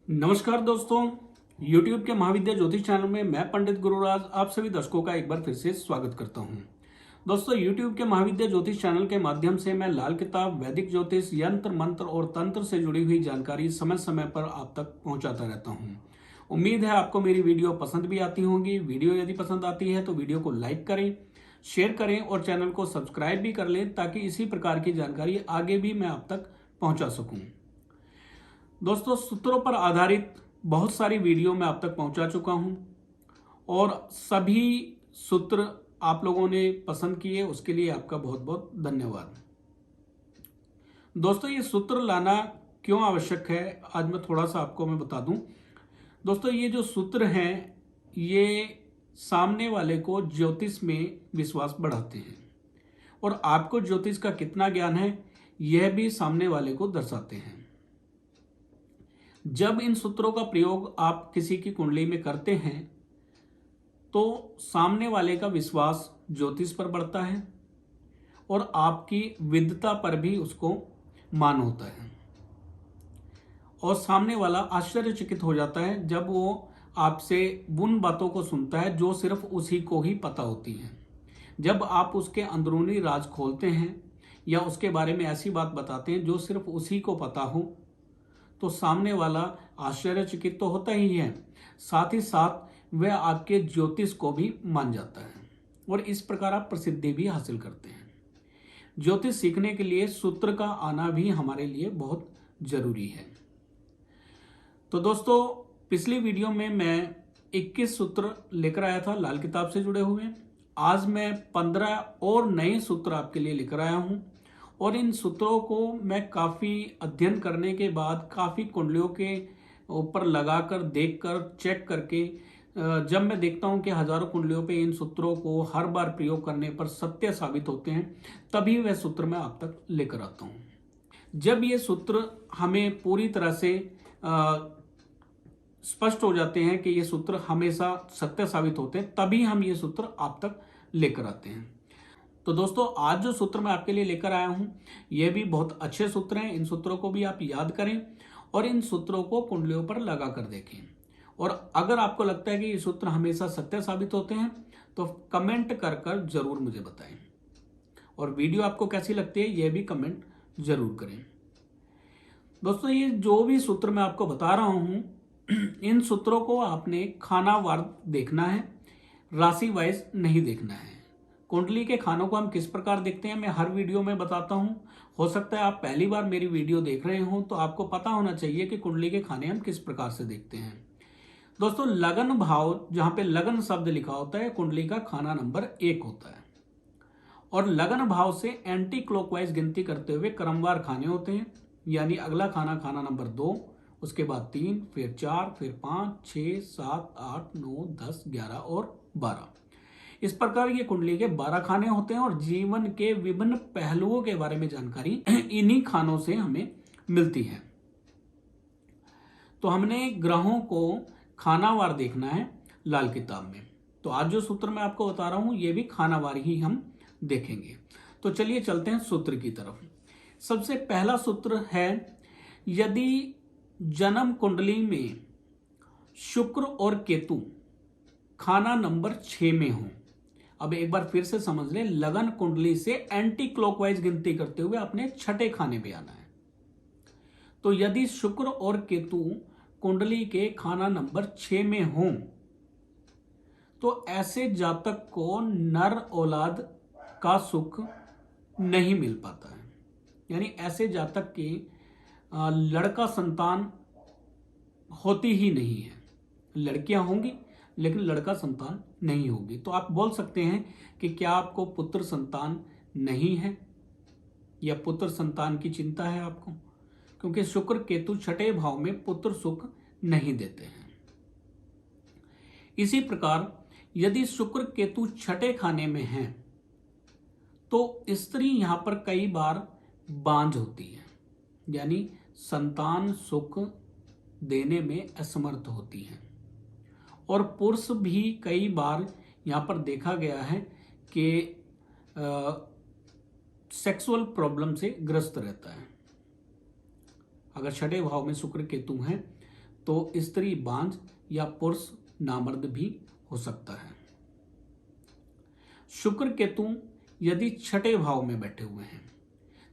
नमस्कार दोस्तों, YouTube के महाविद्या ज्योतिष चैनल में मैं पंडित गुरुराज आप सभी दर्शकों का एक बार फिर से स्वागत करता हूं। दोस्तों, YouTube के महाविद्या ज्योतिष चैनल के माध्यम से मैं लाल किताब, वैदिक ज्योतिष, यंत्र मंत्र और तंत्र से जुड़ी हुई जानकारी समय समय पर आप तक पहुंचाता रहता हूं। उम्मीद है आपको मेरी वीडियो पसंद भी आती होंगी। वीडियो यदि पसंद आती है तो वीडियो को लाइक करें, शेयर करें और चैनल को सब्सक्राइब भी कर लें ताकि इसी प्रकार की जानकारी आगे भी मैं आप तक पहुंचा सकूं। दोस्तों, सूत्रों पर आधारित बहुत सारी वीडियो मैं आप तक पहुंचा चुका हूं और सभी सूत्र आप लोगों ने पसंद किए, उसके लिए आपका बहुत बहुत धन्यवाद। दोस्तों, ये सूत्र लाना क्यों आवश्यक है, आज मैं थोड़ा सा आपको मैं बता दूं। दोस्तों, ये जो सूत्र हैं ये सामने वाले को ज्योतिष में विश्वास बढ़ाते हैं और आपको ज्योतिष का कितना ज्ञान है यह भी सामने वाले को दर्शाते हैं। जब इन सूत्रों का प्रयोग आप किसी की कुंडली में करते हैं तो सामने वाले का विश्वास ज्योतिष पर बढ़ता है और आपकी विद्वता पर भी उसको मान होता है और सामने वाला आश्चर्यचकित हो जाता है जब वो आपसे उन बातों को सुनता है जो सिर्फ उसी को ही पता होती हैं। जब आप उसके अंदरूनी राज खोलते हैं या उसके बारे में ऐसी बात बताते हैं जो सिर्फ उसी को पता हो तो सामने वाला आश्चर्यचकित तो होता ही है, साथ ही साथ वह आपके ज्योतिष को भी मान जाता है और इस प्रकार आप प्रसिद्धि भी हासिल करते हैं। ज्योतिष सीखने के लिए सूत्र का आना भी हमारे लिए बहुत जरूरी है। तो दोस्तों, पिछली वीडियो में मैं 21 सूत्र लेकर आया था लाल किताब से जुड़े हुए। आज मैं 15 और नए सूत्र आपके लिए लेकर आया हूं और इन सूत्रों को मैं काफ़ी अध्ययन करने के बाद, काफ़ी कुंडलियों के ऊपर लगाकर, देखकर, चेक करके जब मैं देखता हूं कि हजारों कुंडलियों पे इन सूत्रों को हर बार प्रयोग करने पर सत्य साबित होते हैं, तभी वह सूत्र मैं आप तक लेकर आता हूं। जब ये सूत्र हमें पूरी तरह से स्पष्ट हो जाते हैं कि ये सूत्र हमेशा सत्य साबित होते हैं, तभी हम ये सूत्र आप तक लेकर आते हैं। तो दोस्तों, आज जो सूत्र मैं आपके लिए लेकर आया हूं ये भी बहुत अच्छे सूत्र हैं। इन सूत्रों को भी आप याद करें और इन सूत्रों को कुंडलियों पर लगा कर देखें और अगर आपको लगता है कि ये सूत्र हमेशा सत्य साबित होते हैं तो कमेंट कर कर जरूर मुझे बताएं और वीडियो आपको कैसी लगती है यह भी कमेंट जरूर करें। दोस्तों, ये जो भी सूत्र मैं आपको बता रहा हूं इन सूत्रों को आपने खानावार देखना है, राशि वाइज नहीं देखना है। कुंडली के खानों को हम किस प्रकार देखते हैं मैं हर वीडियो में बताता हूं। हो सकता है आप पहली बार मेरी वीडियो देख रहे हो तो आपको पता होना चाहिए कि कुंडली के खाने हम किस प्रकार से देखते हैं। दोस्तों, लगन भाव, जहां पे लगन शब्द लिखा होता है, कुंडली का खाना नंबर 1 होता है और लगन भाव से एंटी क्लॉकवाइज गिनती करते हुए क्रमवार खाने होते हैं। यानी अगला खाना, खाना नंबर 2, उसके बाद 3, फिर 4, फिर 5, 6, 7, 8, 9, 10, 11 और 12। इस प्रकार ये कुंडली के 12 खाने होते हैं और जीवन के विभिन्न पहलुओं के बारे में जानकारी इन्हीं खानों से हमें मिलती है। तो हमने ग्रहों को खानावार देखना है लाल किताब में। तो आज जो सूत्र मैं आपको बता रहा हूं ये भी खानावार ही हम देखेंगे। तो चलिए चलते हैं सूत्र की तरफ। सबसे पहला सूत्र है, यदि जन्म कुंडली में शुक्र और केतु खाना नंबर 6 में हो। अब एक बार फिर से समझ लें, लगन कुंडली से एंटी क्लॉकवाइज गिनती करते हुए अपने छठे खाने पे आना है। तो यदि शुक्र और केतु कुंडली के खाना नंबर 6 में हो तो ऐसे जातक को नर औलाद का सुख नहीं मिल पाता है। यानी ऐसे जातक के लड़का संतान होती ही नहीं है। लड़कियां होंगी लेकिन लड़का संतान नहीं होगी। तो आप बोल सकते हैं कि क्या आपको पुत्र संतान नहीं है या पुत्र संतान की चिंता है आपको, क्योंकि शुक्र केतु छठे भाव में पुत्र सुख नहीं देते हैं। इसी प्रकार यदि शुक्र केतु छठे खाने में हैं तो स्त्री यहां पर कई बार बांझ होती है, यानी संतान सुख देने में असमर्थ होती है। और पुरुष भी कई बार यहां पर देखा गया है कि सेक्सुअल प्रॉब्लम से ग्रस्त रहता है। अगर छठे भाव में शुक्र केतु हैं तो स्त्री बांझ या पुरुष नामर्द भी हो सकता है। शुक्र केतु यदि छठे भाव में बैठे हुए हैं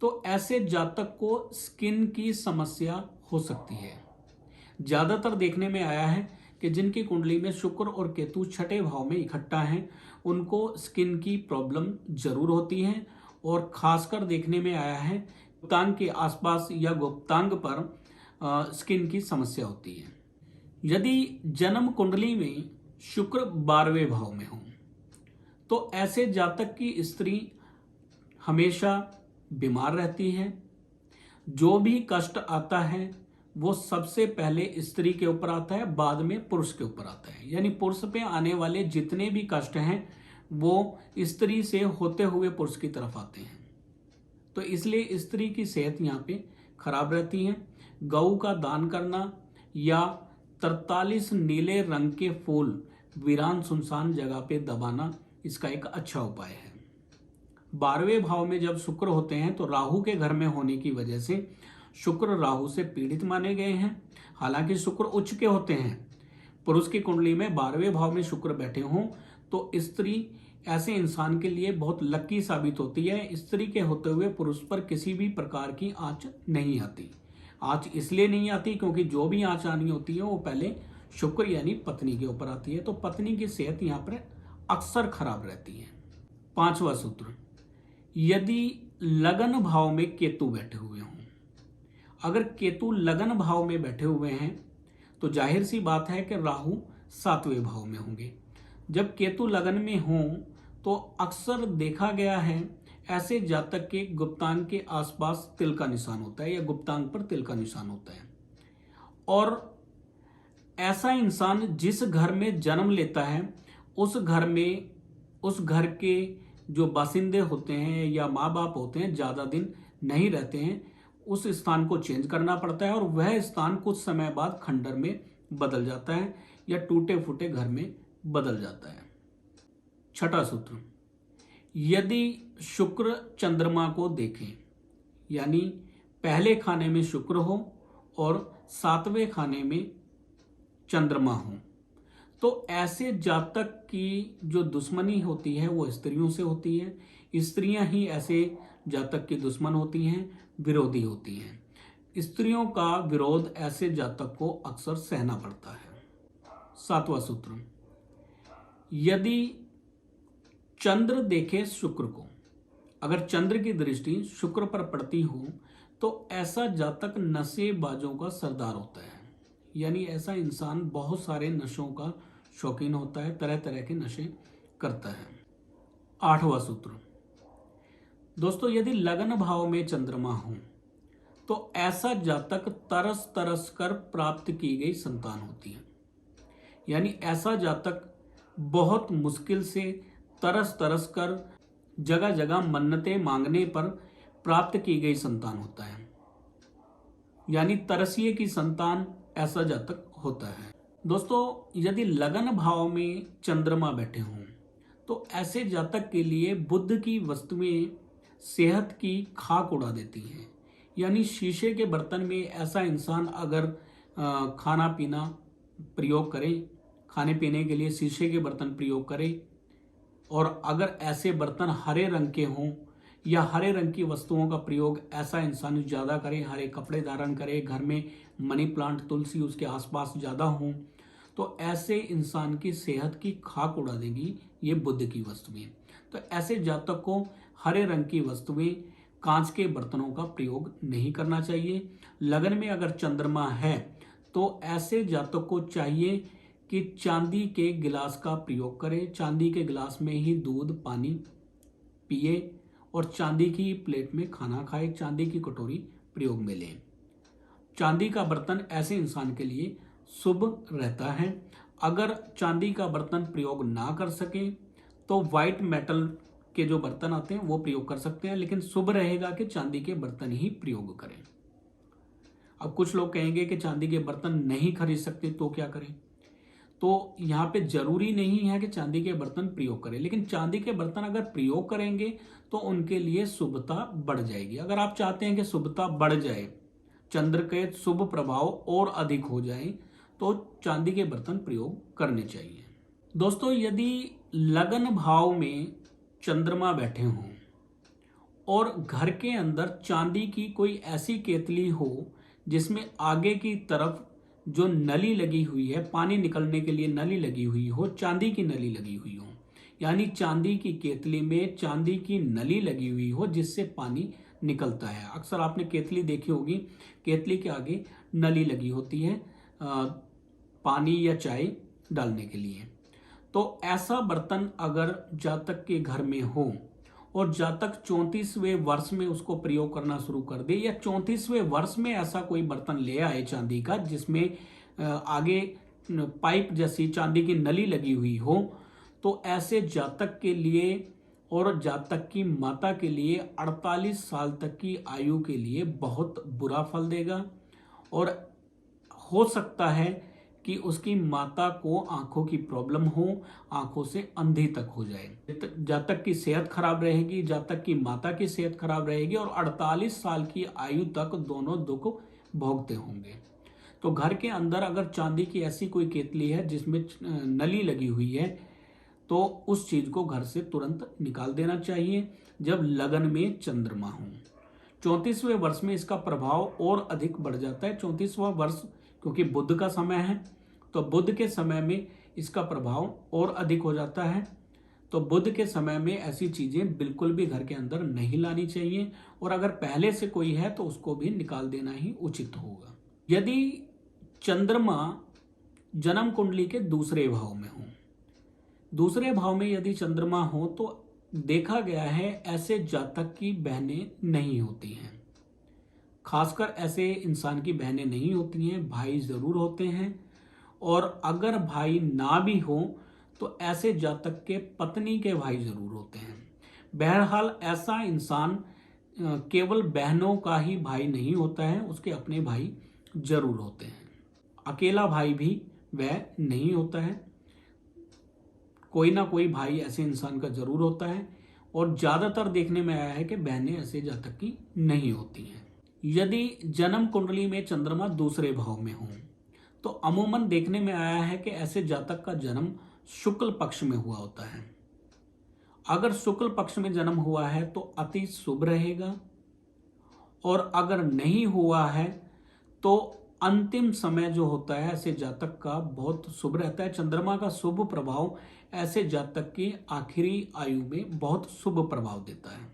तो ऐसे जातक को स्किन की समस्या हो सकती है। ज्यादातर देखने में आया है कि जिनकी कुंडली में शुक्र और केतु छठे भाव में इकट्ठा हैं उनको स्किन की प्रॉब्लम जरूर होती है, और खासकर देखने में आया है गुप्तांग के आसपास या गुप्तांग पर स्किन की समस्या होती है। यदि जन्म कुंडली में शुक्र 12वें भाव में हो तो ऐसे जातक की स्त्री हमेशा बीमार रहती है। जो भी कष्ट आता है वो सबसे पहले स्त्री के ऊपर आता है, बाद में पुरुष के ऊपर आता है। यानी पुरुष पे आने वाले जितने भी कष्ट हैं वो स्त्री से होते हुए पुरुष की तरफ आते हैं। तो इसलिए स्त्री की सेहत यहाँ पे खराब रहती है। गऊ का दान करना या 43 नीले रंग के फूल वीरान सुनसान जगह पे दबाना इसका एक अच्छा उपाय है। 12वें भाव में जब शुक्र होते हैं तो राहु के घर में होने की वजह से शुक्र राहु से पीड़ित माने गए हैं। हालांकि शुक्र उच्च के होते हैं, पुरुष की कुंडली में 12वें भाव में शुक्र बैठे हों तो स्त्री ऐसे इंसान के लिए बहुत लकी साबित होती है। स्त्री के होते हुए पुरुष पर किसी भी प्रकार की आंच नहीं आती। आंच इसलिए नहीं आती क्योंकि जो भी आंच आनी होती है वो पहले शुक्र यानी पत्नी के ऊपर आती है, तो पत्नी की सेहत यहाँ पर अक्सर खराब रहती है। 5वां सूत्र, यदि लगन भाव में केतु बैठे हुए हों। अगर केतु लगन भाव में बैठे हुए हैं तो जाहिर सी बात है कि राहु 7वें भाव में होंगे। जब केतु लगन में हों तो अक्सर देखा गया है ऐसे जातक के गुप्तांग के आसपास तिल का निशान होता है या गुप्तांग पर तिल का निशान होता है। और ऐसा इंसान जिस घर में जन्म लेता है उस घर के जो बासिंदे होते हैं या माँ बाप होते हैं ज़्यादा दिन नहीं रहते हैं। उस स्थान को चेंज करना पड़ता है और वह स्थान कुछ समय बाद खंडर में बदल जाता है या टूटे फूटे घर में बदल जाता है। 6वां सूत्र, यदि शुक्र चंद्रमा को देखें, यानी पहले खाने में शुक्र हो और 7वें खाने में चंद्रमा हो, तो ऐसे जातक की जो दुश्मनी होती है वो स्त्रियों से होती है। स्त्रियां ही ऐसे जातक की दुश्मन होती हैं, विरोधी होती हैं। स्त्रियों का विरोध ऐसे जातक को अक्सर सहना पड़ता है। 7वां सूत्र, यदि चंद्र देखे शुक्र को, अगर चंद्र की दृष्टि शुक्र पर पड़ती हो तो ऐसा जातक नशेबाजों का सरदार होता है। यानी ऐसा इंसान बहुत सारे नशों का शौकीन होता है, तरह तरह के नशे करता है। 8वां सूत्र, दोस्तों यदि लगन भाव में चंद्रमा हो तो ऐसा जातक तरस तरस कर प्राप्त की गई संतान होती है। यानी ऐसा जातक बहुत मुश्किल से तरस तरस कर जगह जगह मन्नतें मांगने पर प्राप्त की गई संतान होता है। यानी तरसिए की संतान ऐसा जातक होता है। दोस्तों यदि लगन भाव में चंद्रमा बैठे हों तो ऐसे जातक के लिए बुध की वस्तुएं सेहत की खाक उड़ा देती हैं। यानी शीशे के बर्तन में ऐसा इंसान अगर खाना पीना प्रयोग करे, खाने पीने के लिए शीशे के बर्तन प्रयोग करे, और अगर ऐसे बर्तन हरे रंग के हों या हरे रंग की वस्तुओं का प्रयोग ऐसा इंसान ज़्यादा करे, हरे कपड़े धारण करे, घर में मनी प्लांट तुलसी उसके आसपास ज़्यादा हों, तो ऐसे इंसान की सेहत की खाक उड़ा देगी ये बुध की वस्तुएं। तो ऐसे जातक को हरे रंग की वस्तुएं, कांच के बर्तनों का प्रयोग नहीं करना चाहिए। लगन में अगर चंद्रमा है तो ऐसे जातक को चाहिए कि चांदी के गिलास का प्रयोग करें, चांदी के गिलास में ही दूध पानी पिए और चांदी की प्लेट में खाना खाए, चांदी की कटोरी प्रयोग में लें। चांदी का बर्तन ऐसे इंसान के लिए शुभ रहता है। अगर चांदी का बर्तन प्रयोग ना कर सके तो वाइट मेटल के जो बर्तन आते हैं वो प्रयोग कर सकते हैं, लेकिन शुभ रहेगा कि चांदी के बर्तन ही प्रयोग करें। अब कुछ लोग कहेंगे कि चांदी के बर्तन नहीं खरीद सकते तो क्या करें? तो यहाँ पे जरूरी नहीं है कि चांदी के बर्तन प्रयोग करें, लेकिन चांदी के बर्तन अगर प्रयोग करेंगे तो उनके लिए शुभता बढ़ जाएगी। अगर आप चाहते हैं कि शुभता बढ़ जाए, चंद्र के शुभ प्रभाव और अधिक हो जाए, तो चांदी के बर्तन प्रयोग करने चाहिए। दोस्तों, यदि लगन भाव में चंद्रमा बैठे हों और घर के अंदर चांदी की कोई ऐसी केतली हो जिसमें आगे की तरफ जो नली लगी हुई है, पानी निकलने के लिए नली लगी हुई हो, चांदी की नली लगी हुई हो, यानी चांदी की केतली में चांदी की नली लगी हुई हो जिससे पानी निकलता है। अक्सर आपने केतली देखी होगी, केतली के आगे नली लगी होती है पानी या चाय डालने के लिए। तो ऐसा बर्तन अगर जातक के घर में हो और जातक 34वें वर्ष में उसको प्रयोग करना शुरू कर दे, या 34वें वर्ष में ऐसा कोई बर्तन ले आए चांदी का जिसमें आगे पाइप जैसी चांदी की नली लगी हुई हो, तो ऐसे जातक के लिए और जातक की माता के लिए 48 साल तक की आयु के लिए बहुत बुरा फल देगा और हो सकता है कि उसकी माता को आंखों की प्रॉब्लम हो, आंखों से अंधी तक हो जाए। जातक की सेहत खराब रहेगी, जातक की माता की सेहत खराब रहेगी और 48 साल की आयु तक दोनों दुख भोगते होंगे। तो घर के अंदर अगर चांदी की ऐसी कोई केतली है जिसमें नली लगी हुई है, तो उस चीज को घर से तुरंत निकाल देना चाहिए जब लगन में चंद्रमा हो। 34वें वर्ष में इसका प्रभाव और अधिक बढ़ जाता है। 34वां वर्ष क्योंकि बुध का समय है, तो बुध के समय में इसका प्रभाव और अधिक हो जाता है। तो बुध के समय में ऐसी चीजें बिल्कुल भी घर के अंदर नहीं लानी चाहिए और अगर पहले से कोई है तो उसको भी निकाल देना ही उचित होगा। यदि चंद्रमा जन्म कुंडली के दूसरे भाव में हो, दूसरे भाव में यदि चंद्रमा हो तो देखा गया है ऐसे जातक की बहनें नहीं होती हैं। खासकर ऐसे इंसान की बहनें नहीं होती हैं, भाई जरूर होते हैं। और अगर भाई ना भी हो तो ऐसे जातक के पत्नी के भाई जरूर होते हैं। बहरहाल ऐसा इंसान केवल बहनों का ही भाई नहीं होता है, उसके अपने भाई जरूर होते हैं। अकेला भाई भी वह नहीं होता है, कोई ना कोई भाई ऐसे इंसान का जरूर होता है और ज्यादातर देखने में आया है कि बहनें ऐसे जातक की नहीं होती हैं। यदि जन्म कुंडली में चंद्रमा दूसरे भाव में हो तो अमूमन देखने में आया है कि ऐसे जातक का जन्म शुक्ल पक्ष में हुआ होता है। अगर शुक्ल पक्ष में जन्म हुआ है तो अति शुभ रहेगा और अगर नहीं हुआ है तो अंतिम समय जो होता है ऐसे जातक का बहुत शुभ रहता है। चंद्रमा का शुभ प्रभाव ऐसे जातक की आखिरी आयु में बहुत शुभ प्रभाव देता है।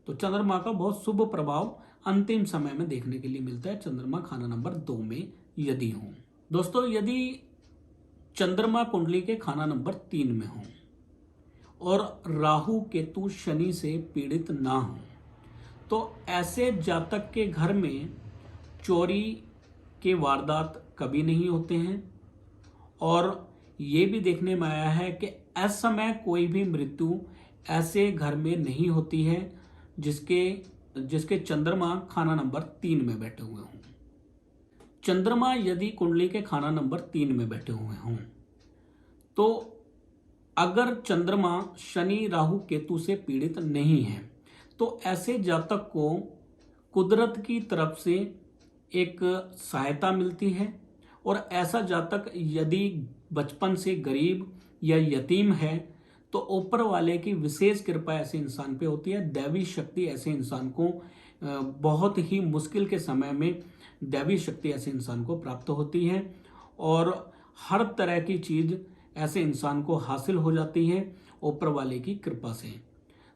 तो चंद्रमा का बहुत शुभ प्रभाव अंतिम समय में देखने के लिए मिलता है, चंद्रमा खाना नंबर 2 में यदि हो। दोस्तों, यदि चंद्रमा कुंडली के खाना नंबर 3 में हो और राहु केतु शनि से पीड़ित ना हो तो ऐसे जातक के घर में चोरी के वारदात कभी नहीं होते हैं और ये भी देखने में आया है कि इस समय कोई भी मृत्यु ऐसे घर में नहीं होती है जिसके चंद्रमा खाना नंबर 3 में बैठे हुए हों। चंद्रमा यदि कुंडली के खाना नंबर 3 में बैठे हुए हों तो अगर चंद्रमा शनि राहु केतु से पीड़ित नहीं है तो ऐसे जातक को कुदरत की तरफ से एक सहायता मिलती है और ऐसा जातक यदि बचपन से गरीब या यतीम है तो ऊपर वाले की विशेष कृपा ऐसे इंसान पे होती है। दैवी शक्ति ऐसे इंसान को बहुत ही मुश्किल के समय में दैवी शक्ति ऐसे इंसान को प्राप्त होती है और हर तरह की चीज ऐसे इंसान को हासिल हो जाती है ऊपर वाले की कृपा से।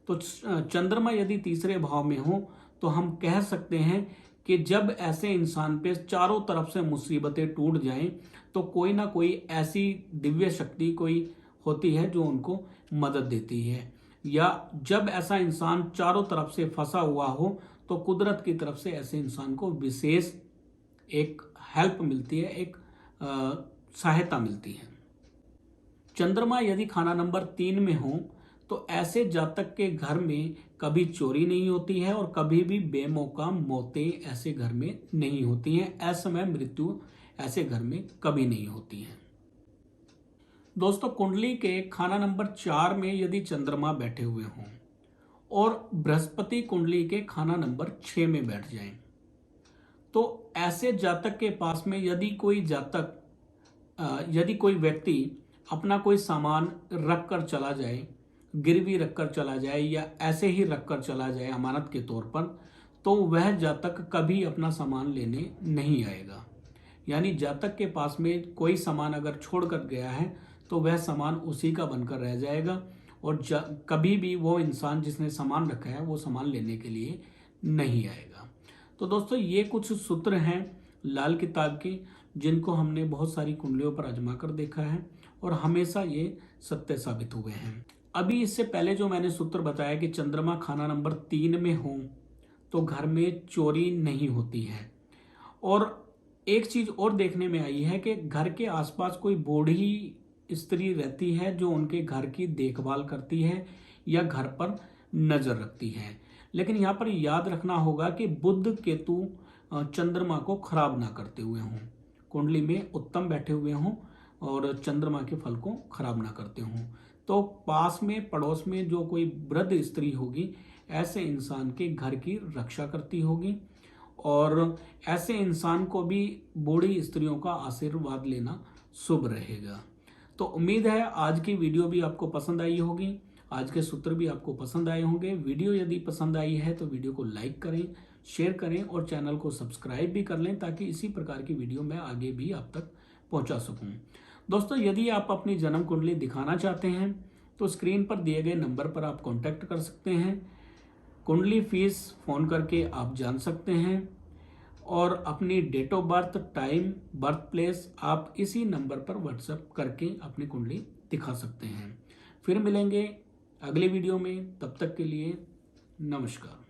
तो चंद्रमा यदि तीसरे भाव में हो तो हम कह सकते हैं कि जब ऐसे इंसान पे चारों तरफ से मुसीबतें टूट जाएं तो कोई ना कोई ऐसी दिव्य शक्ति कोई होती है जो उनको मदद देती है, या जब ऐसा इंसान चारों तरफ से फंसा हुआ हो तो कुदरत की तरफ से ऐसे इंसान को विशेष एक हेल्प मिलती है, एक सहायता मिलती है। चंद्रमा यदि खाना नंबर 3 में हो तो ऐसे जातक के घर में कभी चोरी नहीं होती है और कभी भी बेमौका मौतें ऐसे घर में नहीं होती हैं। असमय मृत्यु ऐसे घर में कभी नहीं होती है। दोस्तों, कुंडली के खाना नंबर 4 में यदि चंद्रमा बैठे हुए हों और बृहस्पति कुंडली के खाना नंबर 6 में बैठ जाएं तो ऐसे जातक के पास में यदि कोई जातक यदि कोई व्यक्ति अपना कोई सामान रख कर चला जाए, गिरवी रख कर चला जाए या ऐसे ही रख कर चला जाए अमानत के तौर पर, तो वह जातक कभी अपना सामान लेने नहीं आएगा। यानी जातक के पास में कोई सामान अगर छोड़ कर गया है तो वह सामान उसी का बनकर रह जाएगा और कभी भी वो इंसान जिसने सामान रखा है वो सामान लेने के लिए नहीं आएगा। तो दोस्तों, ये कुछ सूत्र हैं लाल किताब के, जिनको हमने बहुत सारी कुंडलियों पर आजमा कर देखा है और हमेशा ये सत्य साबित हुए हैं। अभी इससे पहले जो मैंने सूत्र बताया कि चंद्रमा खाना नंबर 3 में हो तो घर में चोरी नहीं होती है। और एक चीज और देखने में आई है कि घर के आसपास कोई बूढ़ी स्त्री रहती है जो उनके घर की देखभाल करती है या घर पर नजर रखती है। लेकिन यहाँ पर याद रखना होगा कि बुध केतु चंद्रमा को खराब ना करते हुए हों, कुंडली में उत्तम बैठे हुए हों और चंद्रमा के फल को खराब ना करते हों। तो पास में पड़ोस में जो कोई वृद्ध स्त्री होगी ऐसे इंसान के घर की रक्षा करती होगी और ऐसे इंसान को भी बूढ़ी स्त्रियों का आशीर्वाद लेना शुभ रहेगा। तो उम्मीद है आज की वीडियो भी आपको पसंद आई होगी, आज के सूत्र भी आपको पसंद आए होंगे। वीडियो यदि पसंद आई है तो वीडियो को लाइक करें, शेयर करें और चैनल को सब्सक्राइब भी कर लें ताकि इसी प्रकार की वीडियो मैं आगे भी आप तक पहुंचा सकूं। दोस्तों, यदि आप अपनी जन्म कुंडली दिखाना चाहते हैं तो स्क्रीन पर दिए गए नंबर पर आप कॉन्टैक्ट कर सकते हैं। कुंडली फीस फोन करके आप जान सकते हैं और अपनी date of birth, time, birth place आप इसी नंबर पर व्हाट्सएप करके अपनी कुंडली दिखा सकते हैं। फिर मिलेंगे अगले वीडियो में, तब तक के लिए नमस्कार।